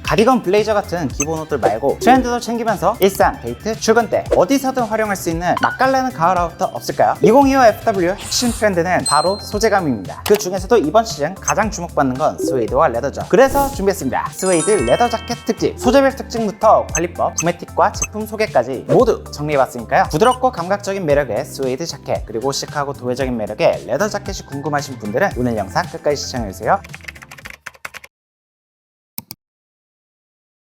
가디건, 블레이저 같은 기본 옷들 말고 트렌드도 챙기면서 일상, 데이트, 출근 때 어디서든 활용할 수 있는 맛깔나는 가을 아우터 없을까요? 2025 FW 핵심 트렌드는 바로 소재감입니다. 그 중에서도 이번 시즌 가장 주목받는 건 스웨이드와 레더죠. 그래서 준비했습니다. 스웨이드 레더 자켓 특집. 소재별 특징부터 관리법, 구매 팁과 제품 소개까지 모두 정리해봤으니까요. 부드럽고 감각적인 매력의 스웨이드 자켓, 그리고 시크하고 도회적인 매력의 레더 자켓이 궁금하신 분들은 오늘 영상 끝까지 시청해주세요.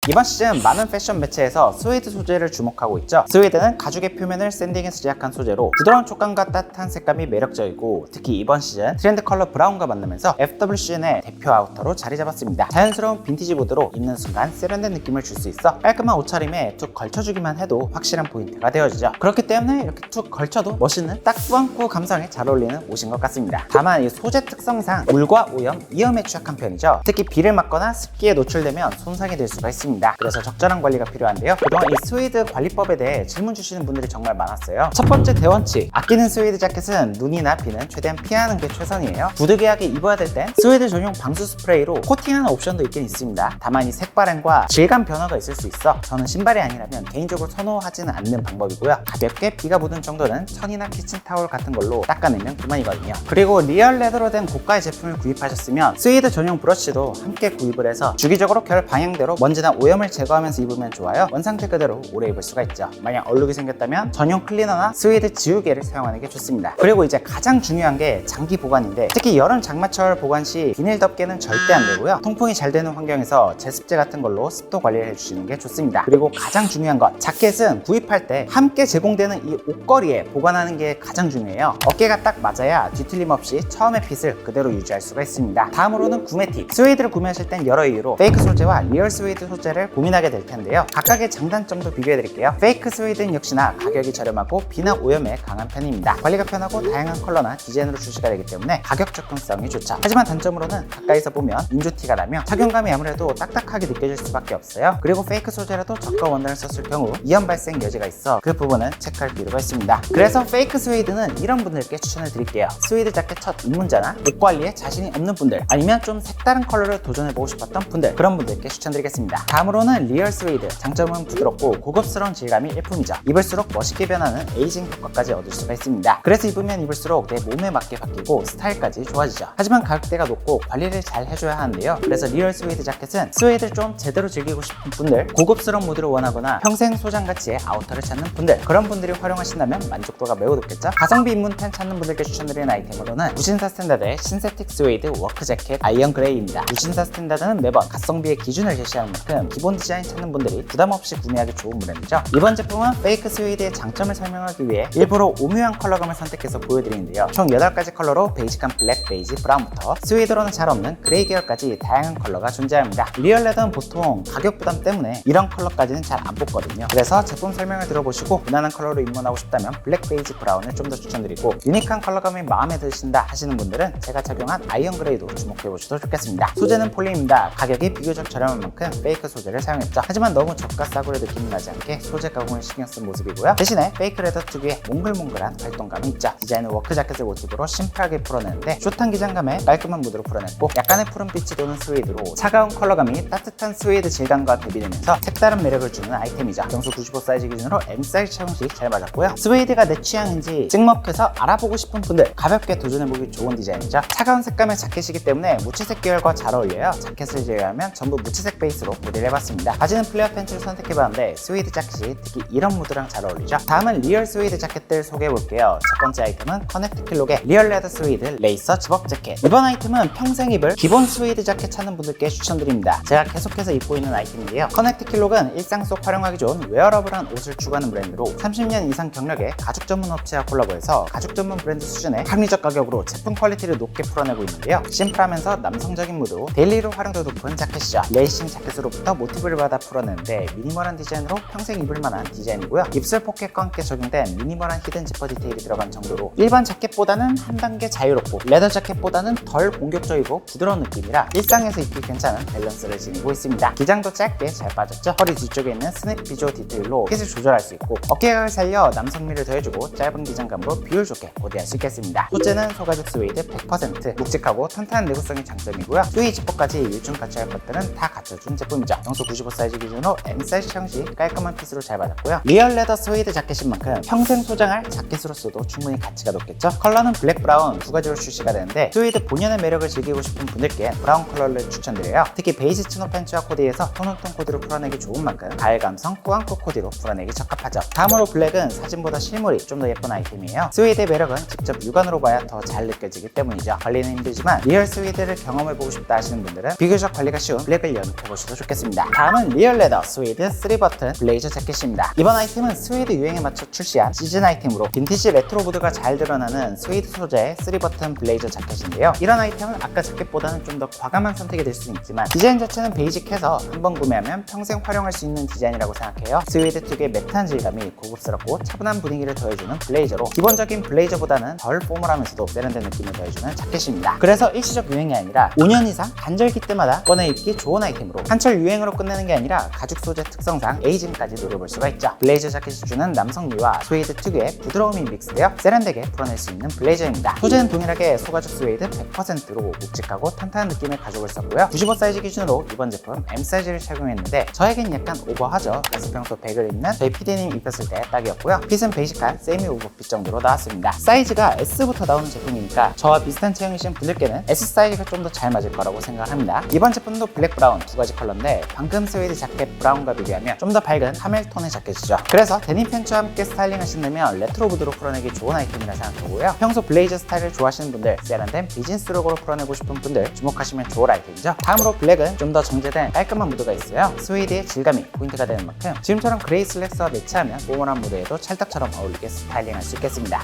이번 시즌 많은 패션 매체에서 스웨이드 소재를 주목하고 있죠. 스웨이드는 가죽의 표면을 샌딩해서 제작한 소재로 부드러운 촉감과 따뜻한 색감이 매력적이고, 특히 이번 시즌 트렌드 컬러 브라운과 만나면서 FWCN의 대표 아우터로 자리 잡았습니다. 자연스러운 빈티지 무드로 입는 순간 세련된 느낌을 줄 수 있어 깔끔한 옷차림에 툭 걸쳐주기만 해도 확실한 포인트가 되어지죠. 그렇기 때문에 이렇게 툭 걸쳐도 멋있는 딱 꾸안꾸 감성에 잘 어울리는 옷인 것 같습니다. 다만 이 소재 특성상 물과 오염, 이염에 취약한 편이죠. 특히 비를 맞거나 습기에 노출되면 손상이 될 수가 있습니다. 그래서 적절한 관리가 필요한데요. 그동안 이 스웨이드 관리법에 대해 질문 주시는 분들이 정말 많았어요. 첫 번째 대원칙, 아끼는 스웨이드 자켓은 눈이나 비는 최대한 피하는 게 최선이에요. 부득이하게 입어야 될 땐 스웨이드 전용 방수 스프레이로 코팅하는 옵션도 있긴 있습니다. 다만 이 색발행과 질감 변화가 있을 수 있어 저는 신발이 아니라면 개인적으로 선호하지는 않는 방법이고요. 가볍게 비가 묻은 정도는 천이나 키친타올 같은 걸로 닦아내면 그만이거든요. 그리고 리얼 레더로 된 고가의 제품을 구입하셨으면 스웨이드 전용 브러쉬도 함께 구입을 해서 주기적으로 결 방향대로 먼지나 오염을 제거하면서 입으면 좋아요. 원상태 그대로 오래 입을 수가 있죠. 만약 얼룩이 생겼다면 전용 클리너나 스웨이드 지우개를 사용하는 게 좋습니다. 그리고 이제 가장 중요한 게 장기 보관인데, 특히 여름 장마철 보관 시 비닐 덮개는 절대 안 되고요. 통풍이 잘 되는 환경에서 제습제 같은 걸로 습도 관리를 해주시는 게 좋습니다. 그리고 가장 중요한 건 자켓은 구입할 때 함께 제공되는 이 옷걸이에 보관하는 게 가장 중요해요. 어깨가 딱 맞아야 뒤틀림 없이 처음의 핏을 그대로 유지할 수가 있습니다. 다음으로는 구매 팁. 스웨이드를 구매하실 땐 여러 이유로 페이크 소재와 리얼 스웨이드 소재를 고민하게 될 텐데요. 각각의 장단점도 비교해 드릴게요. 페이크 스웨이드는 역시나 가격이 저렴하고 비나 오염에 강한 편입니다. 관리가 편하고 다양한 컬러나 디자인으로 출시가 되기 때문에 가격 접근성이 좋죠. 하지만 단점으로는 가까이서 보면 인조티가 나며 착용감이 아무래도 딱딱하게 느껴질 수밖에 없어요. 그리고 페이크 소재라도 저가 원단을 썼을 경우 이염 발생 여지가 있어 그 부분은 체크할 필요가 있습니다. 그래서 페이크 스웨이드는 이런 분들께 추천을 드릴게요. 스웨이드 자켓 첫 입문자나 옷 관리에 자신이 없는 분들, 아니면 좀 색다른 컬러를 도전해보고 싶었던 분들, 그런 분들께 추천드리겠습니다. 다음으로는 리얼 스웨이드. 장점은 부드럽고 고급스러운 질감이 일품이죠. 입을수록 멋있게 변하는 에이징 효과까지 얻을 수가 있습니다. 그래서 입으면 입을수록 내 몸에 맞게 바뀌고 스타일까지 좋아지죠. 하지만 가격대가 높고 관리를 잘 해줘야 하는데요. 그래서 리얼 스웨이드 자켓은 스웨이드를 좀 제대로 즐기고 싶은 분들, 고급스러운 무드를 원하거나 평생 소장 가치의 아우터를 찾는 분들, 그런 분들이 활용하신다면 만족도가 매우 높겠죠. 가성비 입문템 찾는 분들께 추천드리는 아이템으로는 무신사 스탠다드의 신세틱 스웨이드 워크 재킷 아이언 그레이입니다. 무신사 스탠다드는 매번 가성비의 기준을 제시하는 만큼 기본 디자인 찾는 분들이 부담없이 구매하기 좋은 브랜드죠. 이번 제품은 페이크 스웨이드의 장점을 설명하기 위해 일부러 오묘한 컬러감을 선택해서 보여드리는데요. 총 8가지 컬러로 베이직한 블랙, 베이지, 브라운부터 스웨이드로는 잘 없는 그레이 계열까지 다양한 컬러가 존재합니다. 리얼 레더는 보통 가격 부담 때문에 이런 컬러까지는 잘 안 뽑거든요. 그래서 제품 설명을 들어보시고 무난한 컬러로 입문하고 싶다면 블랙, 베이지, 브라운을 좀 더 추천드리고, 유니크한 컬러감이 마음에 드신다 하시는 분들은 제가 착용한 아이언 그레이도 주목해보셔도 좋겠습니다. 소재는 폴리입니다. 가격이 비교적 저렴한 만큼 페이크 소재를 사용했죠. 하지만 너무 저가 싸구려 느낌이 나지 않게 소재 가공을 신경 쓴 모습이고요. 대신에 페이크 레더 특유의 몽글몽글한 활동감이 있죠. 디자인은 워크 자켓을 모티브로 심플하게 풀어내는데 숏한 기장감에 깔끔한 무드로 풀어냈고, 약간의 푸른빛이 도는 스웨이드로 차가운 컬러감이 따뜻한 스웨이드 질감과 대비되면서 색다른 매력을 주는 아이템이죠. 정수 95 사이즈 기준으로 M 사이즈 착용 시 잘 맞았고요. 스웨이드가 내 취향인지 찍먹해서 알아보고 싶은 분들, 가볍게 도전해보기 좋은 디자인이죠. 차가운 색감의 자켓이기 때문에 무채색 계열과 잘 어울려요. 자켓을 제외하면 전부 무채색 베이스로 모델을 해봤습니다. 바지는 플레어 팬츠를 선택해봤는데 스웨이드 자켓이 특히 이런 무드랑 잘 어울리죠. 다음은 리얼 스웨이드 자켓들 소개해볼게요. 첫 번째 아이템은 커넥트 킬록의 리얼 레더 스웨이드 레이서 집업 자켓. 이번 아이템은 평생 입을 기본 스웨이드 자켓 찾는 분들께 추천드립니다. 제가 계속해서 입고 있는 아이템인데요. 커넥트 킬록은 일상 속 활용하기 좋은 웨어러블한 옷을 추구하는 브랜드로 30년 이상 경력의 가죽 전문 업체와 콜라보해서 가죽 전문 브랜드 수준의 합리적 가격으로 제품 퀄리티를 높게 풀어내고 있는데요. 심플하면서 남성적인 무드로 데일리로 활용도 높은 자켓이죠. 레이싱 자켓으로부터 모티브를 받아 풀어내는데 미니멀한 디자인으로 평생 입을 만한 디자인이고요. 입술 포켓과 함께 적용된 미니멀한 히든 지퍼 디테일이 들어간 정도로 일반 자켓보다는 한 단계 자유롭고 레더 자켓보다는 덜 공격적이고 부드러운 느낌이라 일상에서 입기 괜찮은 밸런스를 지니고 있습니다. 기장도 짧게 잘 빠졌죠. 허리 뒤쪽에 있는 스냅 비조 디테일로 핏을 조절할 수 있고, 어깨각을 살려 남성미를 더해주고 짧은 기장감으로 비율 좋게 보디할 수 있겠습니다. 소재는 소가죽 스웨이드 100%, 묵직하고 탄탄한 내구성이 장점이고요. 수위 지퍼까지 일중 갖춰야 할 것들은 다 갖춰준 제품이죠. 평소 95 사이즈 기준으로 M 사이즈 착용 시 깔끔한 핏으로 잘 받았고요. 리얼 레더 스웨이드 자켓인 만큼 평생 소장할 자켓으로서도 충분히 가치가 높겠죠. 컬러는 블랙 브라운 두 가지로 출시가 되는데 스웨이드 본연의 매력을 즐기고 싶은 분들께 브라운 컬러를 추천드려요. 특히 베이지 치노 팬츠와 코디에서 톤온톤 코디로 풀어내기 좋은 만큼 가을 감성 꾸안꾸 코디로 풀어내기 적합하죠. 다음으로 블랙은 사진보다 실물이 좀 더 예쁜 아이템이에요. 스웨이드의 매력은 직접 육안으로 봐야 더 잘 느껴지기 때문이죠. 관리는 힘들지만 리얼 스웨이드를 경험해보고 싶다 하시는 분들은 비교적 관리가 쉬운 블랙을 연습해보셔도 좋겠습니다. 다음은 리얼 레더 스웨이드 3버튼 블레이저 자켓입니다. 이번 아이템은 스웨이드 유행에 맞춰 출시한 시즌 아이템으로 빈티지 레트로 무드가 잘 드러나는 스웨이드 소재의 3버튼 블레이저 자켓인데요. 이런 아이템은 아까 자켓보다는 좀 더 과감한 선택이 될 수는 있지만 디자인 자체는 베이직해서 한번 구매하면 평생 활용할 수 있는 디자인이라고 생각해요. 스웨이드 특유의 매트한 질감이 고급스럽고 차분한 분위기를 더해주는 블레이저로 기본적인 블레이저보다는 덜 포멀하면서도 세련된 느낌을 더해주는 자켓입니다. 그래서 일시적 유행이 아니라 5년 이상 간절기 때마다 꺼내 입기 좋은 아이템으로 한철 유행으로 끝내는 게 아니라 가죽 소재 특성상 에이징까지 노려볼 수가 있죠. 블레이저 자켓이 주는 남성미와 스웨이드 특유의 부드러움이 믹스되어 세련되게 풀어낼 수 있는 블레이저입니다. 소재는 동일하게 소가죽 스웨이드 100%로 묵직하고 탄탄한 느낌의 가죽을 썼고요. 95 사이즈 기준으로 이번 제품 M 사이즈를 착용했는데 저에겐 약간 오버하죠. 그래서 평소 100을 입는 저희 PD님 입혔을 때 딱이었고요. 핏은 베이직한 세미 오버핏 정도로 나왔습니다. 사이즈가 S부터 나오는 제품이니까 저와 비슷한 체형이신 분들께는 S 사이즈가 좀 더 잘 맞을 거라고 생각합니다. 이번 제품도 블랙 브라운 두 가지 컬러인데 방금 스웨이드 자켓 브라운과 비교하면 좀 더 밝은 카멜 톤의 자켓이죠. 그래서 데님 팬츠와 함께 스타일링 하신다면 레트로 무드로 풀어내기 좋은 아이템이라 생각하고요. 평소 블레이저 스타일을 좋아하시는 분들, 세련된 비즈니스 룩으로 풀어내고 싶은 분들 주목하시면 좋을 아이템이죠. 다음으로 블랙은 좀 더 정제된 깔끔한 무드가 있어요. 스웨이드의 질감이 포인트가 되는 만큼 지금처럼 그레이 슬랙스와 매치하면 포멀한 무드에도 찰떡처럼 어울리게 스타일링할 수 있겠습니다.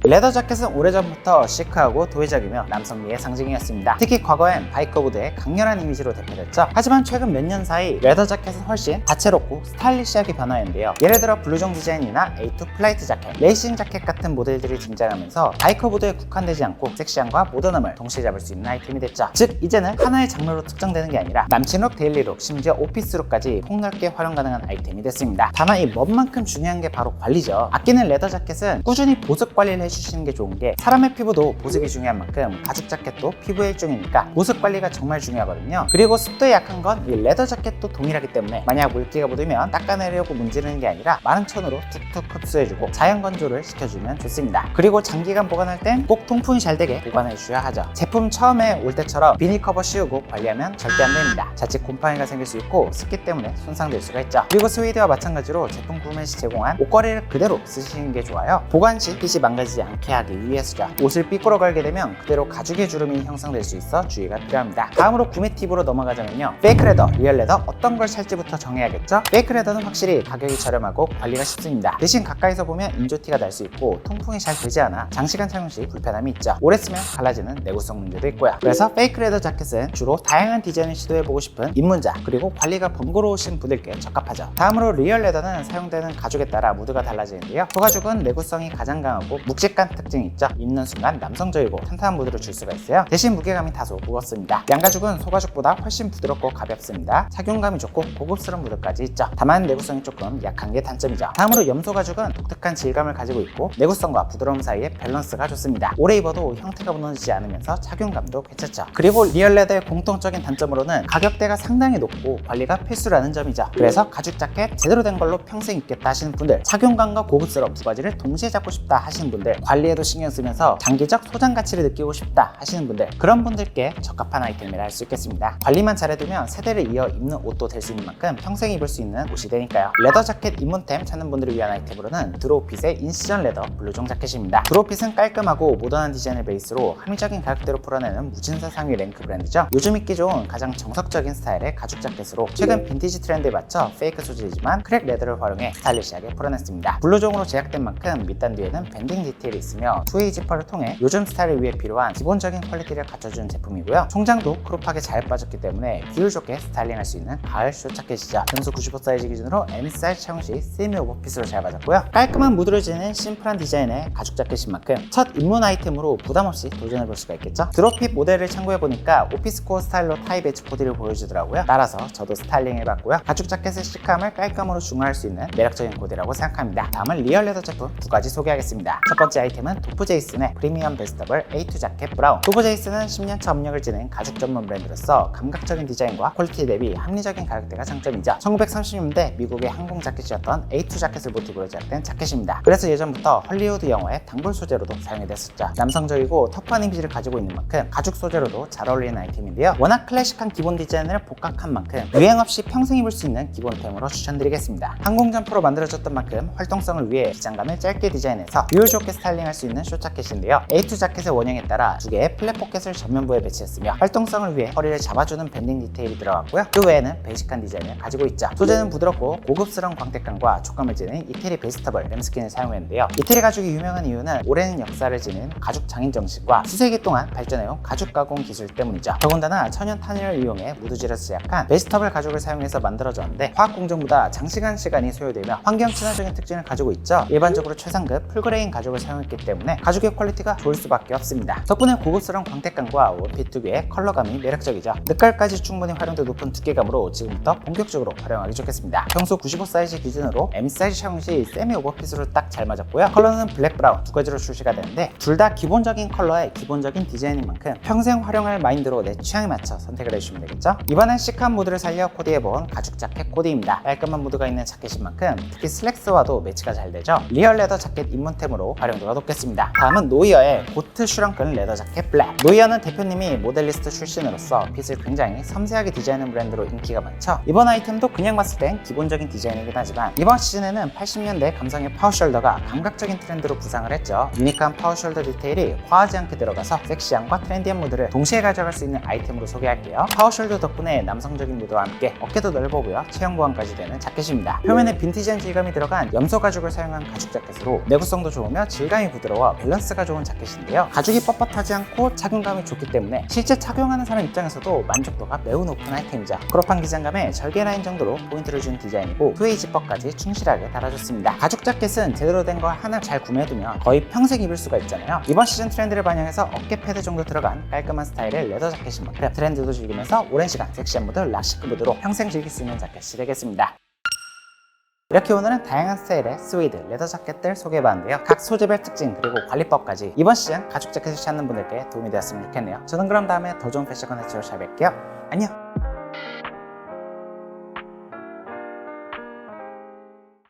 레더 자켓은 오래전부터 시크하고 도회적이며 남성미의 상징이었습니다. 특히 과거엔 바이커보드의 강렬한 이미지로 대표됐죠. 하지만 최근 몇 년 사이 레더 자켓은 훨씬 다채롭고 스타일리시하게 변화했는데요. 예를 들어 블루종 디자인이나 A2 플라이트 자켓, 레이싱 자켓 같은 모델들이 등장하면서 바이커보드에 국한되지 않고 섹시함과 모던함을 동시에 잡을 수 있는 아이템이 됐죠. 즉 이제는 하나의 장르로 특정되는 게 아니라 남친룩, 데일리룩, 심지어 오피스룩까지 폭넓게 활용 가능한 아이템이 됐습니다. 다만 이 멋만큼 중요한 게 바로 관리죠. 아끼는 레더 자켓은 꾸준히 보습 관리를 해주시는 게 좋은 게 사람의 피부도 보습이 중요한 만큼 가죽 자켓도 피부의 일종이니까 보습 관리가 정말 중요하거든요. 그리고 습도에 약한 건 이 레더 자켓도 동일하기 때문에 만약 물기가 묻으면 닦아내려고 문지르는 게 아니라 마른 천으로 툭툭 흡수해주고 자연 건조를 시켜주면 좋습니다. 그리고 장기간 보관할 땐 꼭 통풍이 잘 되게 보관해 주셔야 하죠. 제품 처음에 올 때처럼 비닐 커버 씌우고 관리하면 절대 안 됩니다. 자칫 곰팡이가 생길 수 있고 습기 때문에 손상될 수가 있죠. 그리고 스웨이드와 마찬가지로 제품 구매 시 제공한 옷걸이를 그대로 쓰시는 게 좋아요. 보관 시 핏이 망가지지 않게 하기 위해서죠. 옷을 삐꾸러 걸게 되면 그대로 가죽의 주름이 형성될 수 있어 주의가 필요합니다. 다음으로 구매 팁으로 넘어가자면요. 페이크 레더, 리얼 레더 어떤 걸 살지부터 정해야겠죠. 페이크 레더는 확실히 가격이 저렴하고 관리가 쉽습니다. 대신 가까이서 보면 인조티가 날 수 있고 통풍이 잘 되지 않아 장시간 착용 시 불편함이 있죠. 오래 쓰면 갈라지는 내구성 문제도 있고요. 그래서 페이크 레더 자켓은 주로 다양한 디자인을 시도해보고 싶은 입문자 그리고 관리가 번거로우신 분들께 적합하죠. 다음으로 리얼 레더는 사용되는 가죽에 따라 무드가 달라지는데요. 소가죽은 내구성이 가장 강하고 묵직한 특징이 있죠. 입는 순간 남성적이고 탄탄한 무드를 줄 수가 있어요. 대신 무게감이 다소 무겁습니다. 양가죽은 소가죽보다 훨씬 부드럽고 가볍습니다. 착용감이 좋고 고급스러운 무드까지 있죠. 다만 내구성이 조금 약한 게 단점이죠. 다음으로 염소가죽은 독특한 질감을 가지고 있고 내구성과 부드러움 사이의 밸런스가 좋습니다. 오래 입어도 형태가 무너지지 않으면서 착용감도 괜찮죠. 그리고 리얼 레더의 공통적인 단점으로는 가격대가 상당히 높고 관리가 필수라는 점이죠. 그래서 가죽 자켓 제대로 된 걸로 평생 입겠다 하시는 분들, 착용감과 고급스러움 두 가지를 동시에 잡고 싶다 하시는 분들, 관리에도 신경 쓰면서 장기적 소장 가치를 느끼고 싶다 하시는 분들, 그런 분들께 적합한 아이템이라 할 수 있겠습니다. 관리만 잘해두면 세대를 이어 입는 옷도 될 수 있는 만큼 평생 입을 수 있는 옷이 되니까요. 레더 자켓 입문템 찾는 분들을 위한 아이템으로는 드로우핏의 인시전 레더 블루종 자켓입니다. 드로우핏은 깔끔하고 모던한 디자인을 베이스로 합리적인 가격대로 풀어내는 무진사 상위 랭크 브랜드죠. 요즘 입기 좋은 가장 정석적인 스타일의 가죽 자켓으로 최근 빈티지 트렌드에 맞춰 페이크 소재이지만 크랙 레더를 활용해 스타일리시하게 풀어냈습니다. 블루종으로 제작된 만큼 밑단 뒤에는 밴딩 디테일이 있으며 투웨이 지퍼를 통해 요즘 스타일을 위해 필요한 기본적인 퀄리티를 갖춰준 제품이고요. 총장도 크롭하게 잘 빠졌기 때문에 비율 좋게 스타일링할 수 있는 가을 숏 자켓이죠. 평소 95 사이즈 기준으로 M 사이즈 착용 시 세미 오버핏으로 잘 받았고요. 깔끔한 무드를 지닌 심플한 디자인의 가죽 자켓인 만큼 첫 입문 아이템으로 부담없이 도전해볼 수가 있겠죠. 드롭핏 모델을 참고해보니까 오피스코어 스타일로 타이 배치 코디를 보여주더라고요. 따라서 저도 스타일링 해봤고요. 가죽 자켓의 시크함을 깔끔으로 중화할 수 있는 매력적인 코디라고 생각합니다. 다음은 리얼 레더 제품 두 가지 소개하겠습니다. 첫 번째 아이템은 도프제이슨의 프리미엄 베스터블 A2 자켓 브라운. 도프제이슨은 10년차 업력을 지닌 가죽 전문 브랜드로서 감각적인 디자인과 퀄리티 대비 합리적인 가격대가 장점이자 1930년대 미국의 항공 자켓이었던 A2 자켓을 모티브로 제작된 자켓입니다. 그래서 예전부터 헐리우드 영화의 단골 소재로도 사용이 됐었죠. 남성적이고 터프한 이미지를 가지고 있는 만큼 가죽 소재로도 잘 어울리는 아이템인데요. 워낙 클래식한 기본 디자인을 복각한 만큼 유행 없이 평생 입을 수 있는 기본템으로 추천드리겠습니다. 항공 점퍼로 만들어졌던 만큼 활동성을 위해 기장감을 짧게 디자인해서 비율 좋게 스타일링할 수 있는 숏 자켓인데요. A2 자켓의 원형에 따라 두 개의 플랫 포켓을 전면부에 배치했으며 활동성을 위해 허리를 잡아주는 밴딩 디테일이 들어갔고요. 그 외에는 베이직한 디자인을 가지고 있죠. 소재는 부드럽고 고급스러운 광택감과 촉감을 지닌 이태리 베스터블 램스킨을 사용했는데요. 이태리 가죽이 유명한 이유는 오랜 역사를 지닌 가죽 장인 정신과 수세기 동안 발전해온 가죽 가공 기술 때문이죠. 더군다나 천연 탄일을 이용해 무드질에서 제작한 베스터블 가죽을 사용해서 만들어졌는데 화학 공정보다 장시간 시간이 소요되며 환경 친화적인 특징을 가지고 있죠. 일반적으로 최상급 풀그레인 가죽을 사용했기 때문에 가죽의 퀄리티가 좋을 수밖에 없습니다. 덕분에 고급스러운 광택감과 원핏 특유의 컬러감이 매력적이죠. 늦가을까지 충분히 활용도 높은 두께감으로 지금부터 본격적으로 활용하기 좋겠습니다. 평소 95 사이즈 기준으로 M 사이즈 착용 시 세미 오버핏으로 딱 잘 맞았고요. 컬러는 블랙 브라운 두 가지로 출시가 되는데 둘 다 기본적인 컬러의 기본적인 디자인인 만큼 평생 활용할 마인드로 내 취향에 맞춰 선택을 해주시면 되겠죠. 이번엔 시크한 무드를 살려 코디해본 가죽 자켓 코디입니다. 깔끔한 무드가 있는 자켓인 만큼 특히 슬랙스와도 매치가 잘 되죠. 리얼 레더 자켓 입문템으로 활용도가 높겠습니다. 다음은 노이어의 고트 슈렁큰 레더 자켓 블랙. 노이어는 대표님이 모델리스트 출신으로서 핏을 굉장히 섬세하게 디자인하는 브랜드로 인기가 많죠. 이번 아이템도 그냥 봤을 땐 기본적인 디자인이긴 하지만 이번 시즌에는 80년대 감성의 파워숄더가 감각적인 트렌드로 부상을 했죠. 유니크한 파워숄더 디테일이 과하지 않게 들어가서 섹시함과 트렌디한 무드를 동시에 가져갈 수 있는 아이템으로 소개할게요. 파워숄더 덕분에 남성적인 무드와 함께 어깨도 넓어 보여 체형 보완까지 되는 자켓입니다. 표면에 빈티지한 질감이 들어간 염소 가죽을 사용한 가죽 자켓으로 내구성도 좋으며 질감이 부드러워 밸런스가 좋은 자켓인데요. 가죽이 뻣뻣하지 않고 착용감이 좋기 때문에 실제 착용하는 사람 입장에서도 만족도가 매우 높은 아이템이죠. 크롭한 기장감에 절개 라인 정도로 포인트를 준 디자인이고 투웨이 지퍼까지 충실하게 달아줬습니다. 가죽 자켓은 제대로 된 거 하나 잘 구매해두면 거의 평생 입을 수가 있잖아요. 이번 시즌 트렌드를 반영해서 어깨 패드 정도 들어간 깔끔한 스타일의 레더 자켓인 만큼 트렌드도 즐기면서 오랜 시간 섹시한 무드, 락시크 무드로 평생 즐길 수 있는 자켓이 되겠습니다. 이렇게 오늘은 다양한 스타일의 스웨이드, 레더 자켓들 소개해봤는데요. 각 소재별 특징 그리고 관리법까지 이번 시즌 가죽 자켓을 찾는 분들께 도움이 되었으면 좋겠네요. 저는 그럼 다음에 더 좋은 패션 컨텐츠로 찾아뵐게요. 안녕!